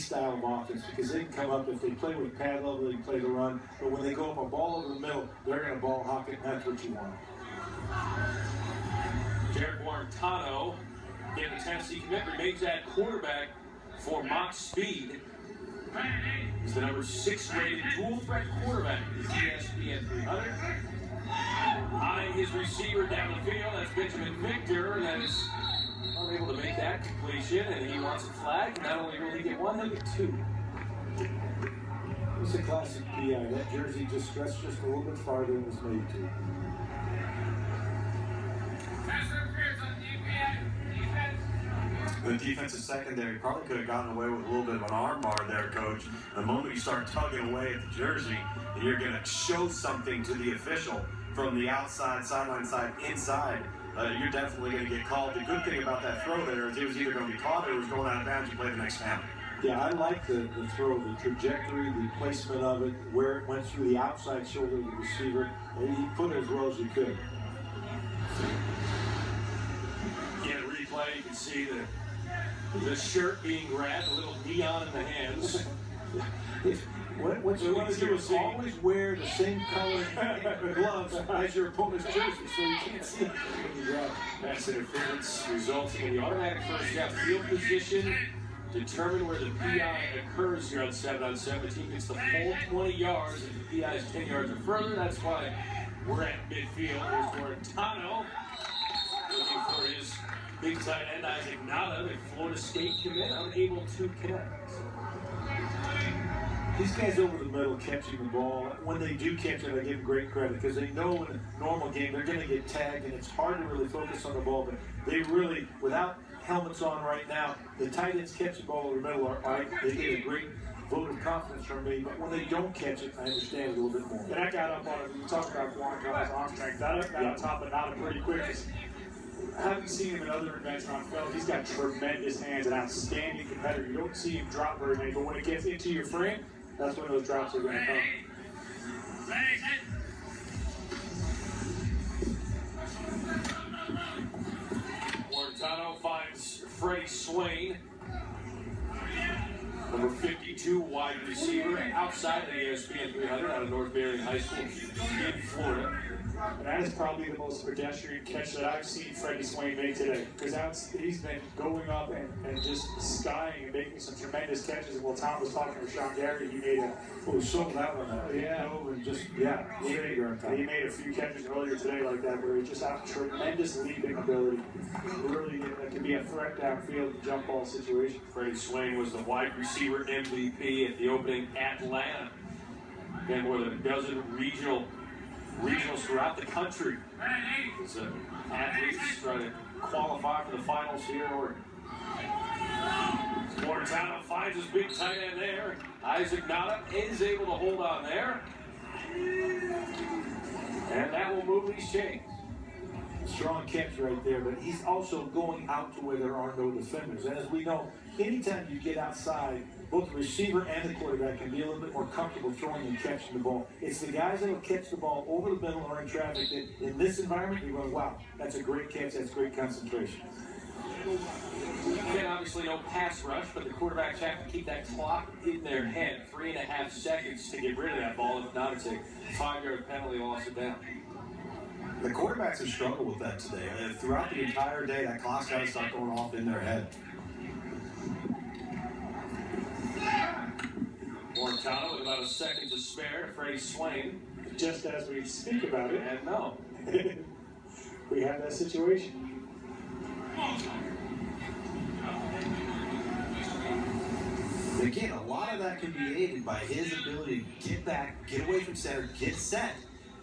style of offense because they can come up, if they play with pad level, they can play the run, but when they go up a ball over the middle, they're going to ball hawk it, and that's what you want. Jarrett Guarantano, again, the Tennessee commit, remains at quarterback for Mock Speed. He's the number 6 rated dual threat quarterback in the ESPN 300. Eyeing his receiver down the field, that's Benjamin Victor. That is unable to make that completion, and he wants a flag. Not only will he get one, he'll get 2. It's a classic PI. That jersey just stretched just a little bit farther than it was made to. The defensive secondary probably could have gotten away with a little bit of an arm bar there, Coach. The moment you start tugging away at the jersey, and you're going to show something to the official from the outside, sideline side, inside, you're definitely going to get called. The good thing about that throw there is it was either going to be caught or it was going out of bounds. You play the next down. Yeah, I like the throw, the trajectory, the placement of it, where it went through the outside shoulder of the receiver. And he put it as well as he could. Again, replay, you can see the shirt being grabbed, a little neon in the hands. What you want to do is always wear the same color gloves as your opponent's jersey, so you can't see it when you grab it. Pass interference resulting in the automatic first down. Field position, determine where the PI occurs here on 7-on-7. The team gets the full 20 yards. If the PI is 10 yards or further, that's why we're at midfield. There's Guarantano looking for his big tight end, Isaac Nada, a Florida State commit, unable to connect. These guys over the middle catching the ball, when they do catch it, I give them great credit because they know in a normal game they're going to get tagged and it's hard to really focus on the ball, but they really, without helmets on right now, the tight ends catch the ball over the middle, they get a great vote of confidence from me, but when they don't catch it, I understand it a little bit more. And I got up on it. You talk about Guarantano's arm strength. That got on top of Nada pretty quick. Having seen him in other events on film, he's got tremendous hands, an outstanding competitor. You don't see him drop very many, but when it gets into your frame, that's when those drops are going to come. Guarantano finds Freddie Swain, number 52 wide receiver, outside of the ESPN 300 out of North Marion High School in Florida. And that is probably the most pedestrian catch that I've seen Freddie Swain make today. Because he's been going up and just skying and making some tremendous catches. And while Tom was talking to Sean Garrett, he made sold that one out. Yeah. He made a few catches earlier today like that where he just had tremendous leaping ability. Really, it could be a threat downfield jump ball situation. Freddie Swain was the wide receiver MVP at the opening Atlanta. Again, more than a dozen regionals throughout the country. As athletes try to qualify for the finals here in Oregon. Guarantano finds his big tight end there. Isaac Nada is able to hold on there. And that will move these chains. Strong catch right there, but he's also going out to where there are no defenders. And as we know, anytime you get outside, both the receiver and the quarterback can be a little bit more comfortable throwing and catching the ball. It's the guys that will catch the ball over the middle or in traffic that in this environment, you're going, wow, that's a great catch, that's great concentration. Again, obviously no pass rush, but the quarterbacks have to keep that clock in their head. 3.5 seconds to get rid of that ball. If not, it's a 5-yard penalty, loss it down. The quarterbacks have struggled with that today. Throughout the entire day, that clock's got to start going off in their head. Guarantano with about a second to spare to Freddie Swain. Just as we speak about it, and no. We have that situation. Again, a lot of that can be aided by his ability to get back, get away from center, get set.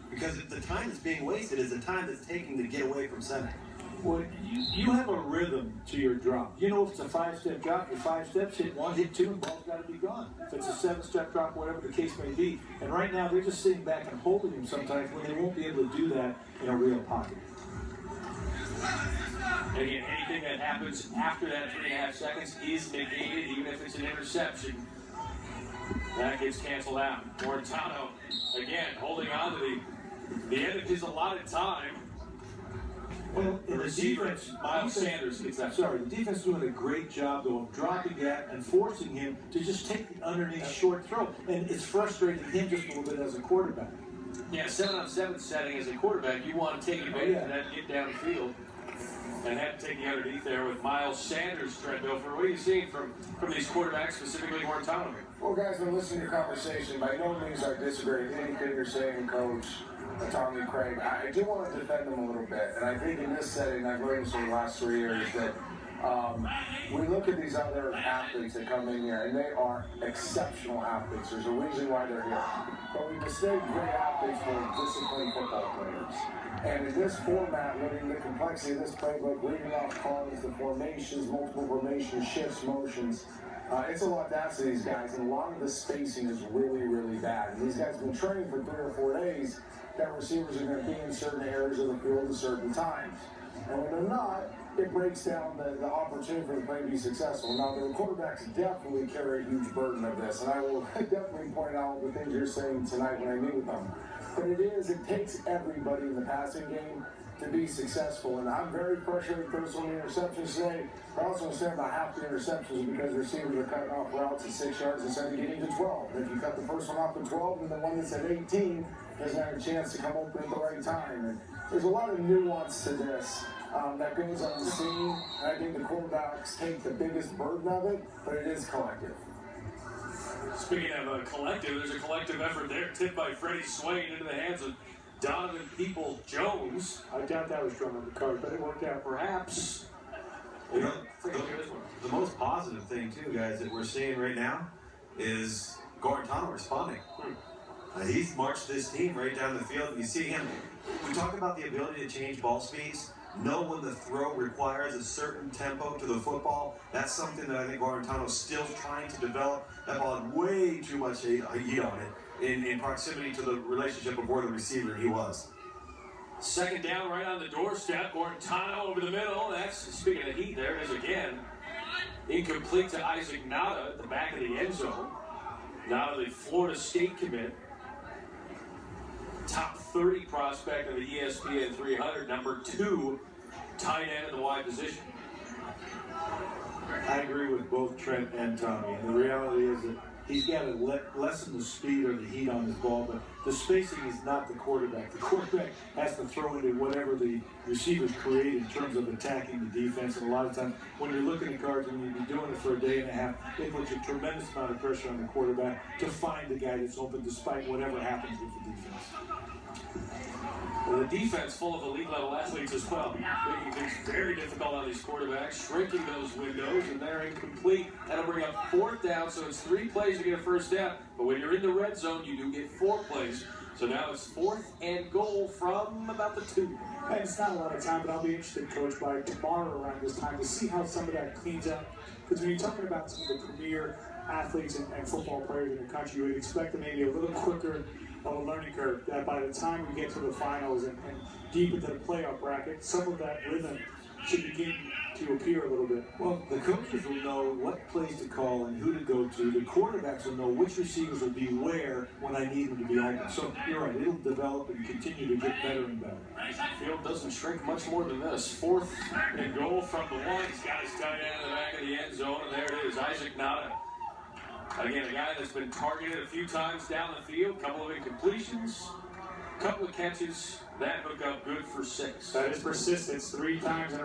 Because if the time that's being wasted is the time that's taking to get away from center. Well, you have a rhythm to your drop. You know if it's a 5-step drop, you're 5 steps, hit 1, hit 2, and ball's got to be gone. If it's a 7-step drop, whatever the case may be. And right now, they're just sitting back and holding him sometimes when they won't be able to do that in a real pocket. And again, anything that happens after that 3.5 seconds is negated, even if it's an interception. That gets canceled out. Guarantano, again, holding on to the end of his allotted time. Well, The in the receiver, defense, Miles Sanders gets that. Sorry, the defense doing a great job though of dropping that and forcing him to just take the underneath short throw, and it's frustrating him just a little bit as a quarterback. Yeah, 7-on-7 setting as a quarterback, you want to take advantage of that and get downfield. And had to take the underneath there with Miles Sanders, Trent Dilfer. What are you seeing from these quarterbacks, specifically Guarantano? Well, guys, when listening to your conversation, by no means I disagree with anything you're saying, Coach Tommy Craig. I do want to defend them a little bit, and I think in this setting, I've learned this in the last 3 years that we look at these other athletes that come in here, and they are exceptional athletes. There's a reason why they're here. But we mistake great athletes for disciplined football players. And in this format, learning the complexity of this playbook, reading off calls, the formations, multiple formations, shifts, motions, it's a lot to ask these guys, and a lot of the spacing is really, really bad. And these guys have been training for 3 or 4 days that receivers are going to be in certain areas of the field at certain times. And when they're not, it breaks down the opportunity for the play to be successful. Now, the quarterbacks definitely carry a huge burden of this, and I will definitely point out the things you're saying tonight when I meet with them. But it takes everybody in the passing game to be successful. And I'm very frustrated personally with interceptions today. I also understand about half the interceptions because receivers are cutting off routes at 6 yards instead of getting to 12. And if you cut the first one off at 12 and the one that's at 18 doesn't have a chance to come open at the right time. And there's a lot of nuance to this that goes unseen. And I think the quarterbacks take the biggest burden of it, but it is collective. Speaking of a collective, there's a collective effort there, tipped by Freddie Swain into the hands of Donovan People-Jones. I doubt that was drawn on the card, but it worked out. Perhaps. You know, the most positive thing, too, guys, that we're seeing right now is Guarantano responding. He's marched this team right down the field. You see him. We talk about the ability to change ball speeds. Know when the throw requires a certain tempo to the football. That's something that I think Guarantano's still trying to develop. That ball had way too much heat on it in proximity to the relationship before the receiver he was. Second down right on the doorstep. Guarantano over the middle. That's, speaking of heat, there it is again. Incomplete to Isaac Nada at the back of the end zone. Nada, the Florida State commit. Top 30 prospect of the ESPN 300, number 2 tight end in the wide position. I agree with both Trent and Tommy. And the reality is that he's got to lessen the speed or the heat on his ball, but the spacing is not the quarterback. The quarterback has to throw into whatever the receivers create in terms of attacking the defense. And a lot of times, when you're looking at cards and you've been doing it for a day and a half, it puts a tremendous amount of pressure on the quarterback to find the guy that's open despite whatever happens with the defense. Well, the defense full of elite-level athletes as well, making things very difficult on these quarterbacks, shrinking those windows, and they're incomplete. That'll bring up 4th down, so it's 3 plays to get a first down. But when you're in the red zone, you do get 4 plays. So now it's 4th and goal from about the 2. And it's not a lot of time, but I'll be interested, Coach, by tomorrow around this time to see how some of that cleans up. Because when you're talking about some of the premier athletes and football players in the country, you would expect them maybe a little quicker of a learning curve, that by the time we get to the finals and deep into the playoff bracket, some of that rhythm should begin to appear a little bit. Well, the coaches will know what plays to call and who to go to. The quarterbacks will know which receivers will be where when I need them to be open. So you're right, it'll develop and continue to get better and better. Field doesn't shrink much more than this. 4th and goal from the 1. He's got his tight end in the back of the end zone, and there it is, Isaac Nada. Again, a guy that's been targeted a few times down the field, couple of incompletions, couple of catches. That hook up good for 6. That is persistence 3 times in a